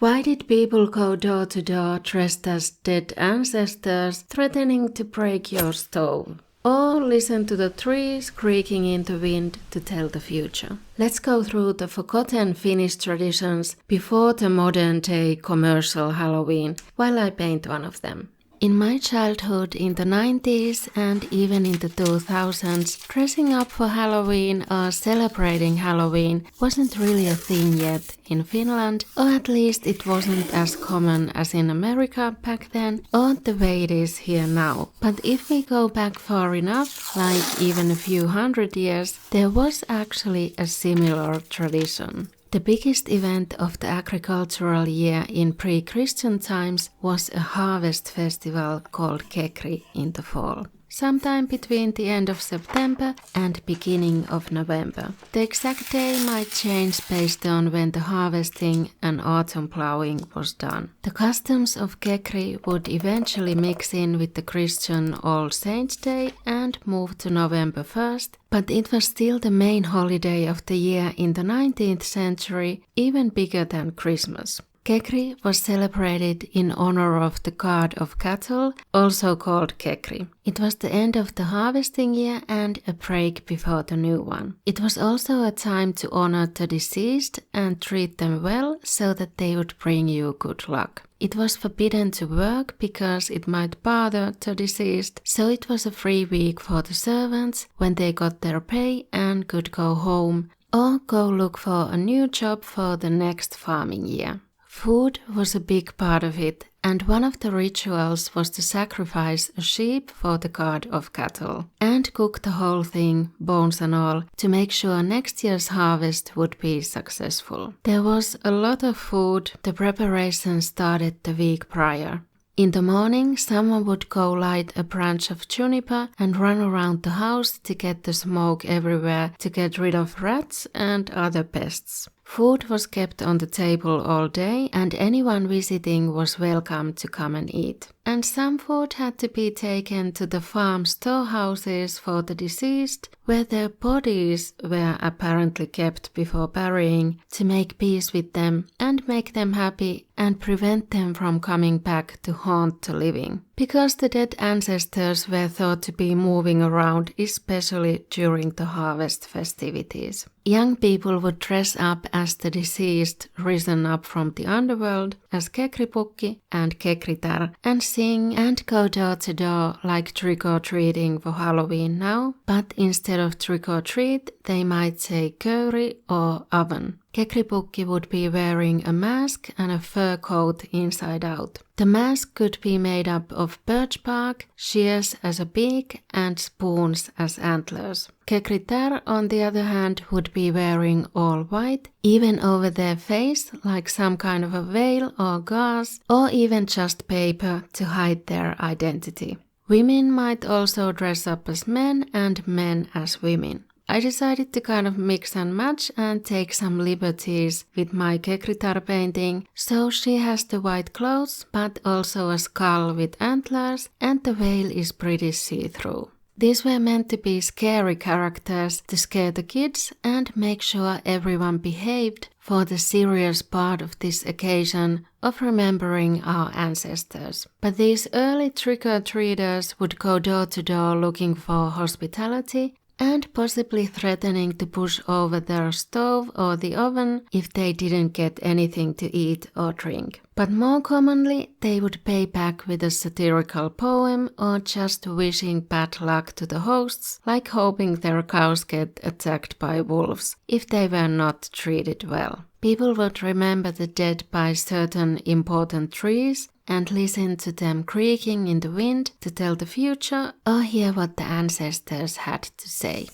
Why did people go door to door dressed as dead ancestors, threatening to break your stove? Or listen to the trees creaking in the wind to tell the future? Let's go through the forgotten Finnish traditions before the modern-day commercial Halloween while I paint one of them. In my childhood in the 90s and even in the 2000s, dressing up for Halloween or celebrating Halloween wasn't really a thing yet in Finland, or at least it wasn't as common as in America back then, or the way it is here now. But if we go back far enough, like even a few hundred years, there was actually a similar tradition. The biggest event of the agricultural year in pre-Christian times was a harvest festival called Kekri in the fall, sometime between the end of September and beginning of November. The exact day might change based on when the harvesting and autumn plowing was done. The customs of Kekri would eventually mix in with the Christian All Saints' Day and move to November 1st, but it was still the main holiday of the year in the 19th century, even bigger than Christmas. Kekri was celebrated in honor of the god of cattle, also called Kekri. It was the end of the harvesting year and a break before the new one. It was also a time to honor the deceased and treat them well so that they would bring you good luck. It was forbidden to work because it might bother the deceased, so it was a free week for the servants when they got their pay and could go home or go look for a new job for the next farming year. Food was a big part of it, and one of the rituals was to sacrifice a sheep for the god of cattle and cook the whole thing, bones and all, to make sure next year's harvest would be successful. There was a lot of food. The preparation started the week prior. In the morning, someone would go light a branch of juniper and run around the house to get the smoke everywhere to get rid of rats and other pests. Food was kept on the table all day and anyone visiting was welcome to come and eat. And some food had to be taken to the farm storehouses for the deceased, where their bodies were apparently kept before burying to make peace with them and make them happy and prevent them from coming back to haunt the living. Because the dead ancestors were thought to be moving around, especially during the harvest festivities. Young people would dress up as the deceased risen up from the underworld as Kekripukki and Kekritär and sing and go door to door like trick-or-treating for Halloween now, but instead of trick-or-treat they might say köri or oven. Kekripukki would be wearing a mask and a fur coat inside out. The mask could be made up of birch bark, shears as a beak and spoons as antlers. Kekritär, on the other hand, would be wearing all white, even over their face, like some kind of a veil or gauze, or even just paper to hide their identity. Women might also dress up as men and men as women. I decided to kind of mix and match and take some liberties with my Kekritär painting, so she has the white clothes but also a skull with antlers and the veil is pretty see-through. These were meant to be scary characters to scare the kids and make sure everyone behaved for the serious part of this occasion of remembering our ancestors. But these early trick-or-treaters would go door to door looking for hospitality and possibly threatening to push over their stove or the oven if they didn't get anything to eat or drink. But more commonly, they would pay back with a satirical poem or just wishing bad luck to the hosts, like hoping their cows get attacked by wolves if they were not treated well. People would remember the dead by certain important trees and listen to them creaking in the wind to tell the future or hear what the ancestors had to say.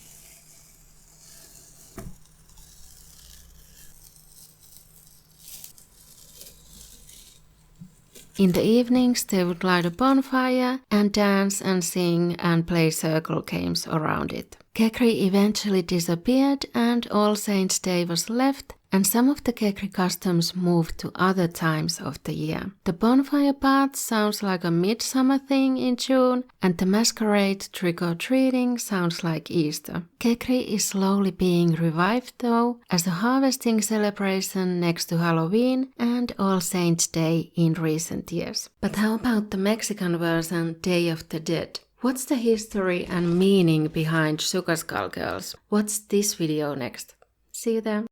In the evenings they would light a bonfire and dance and sing and play circle games around it. Kekri eventually disappeared and All Saints' Day was left, and some of the Kekri customs moved to other times of the year. The bonfire part sounds like a midsummer thing in June, and the masquerade trick-or-treating sounds like Easter. Kekri is slowly being revived though, as a harvesting celebration next to Halloween and All Saints' Day in recent years. But how about the Mexican version, Day of the Dead? What's the history and meaning behind Sugar Skull Girls? Watch this video next. See you there.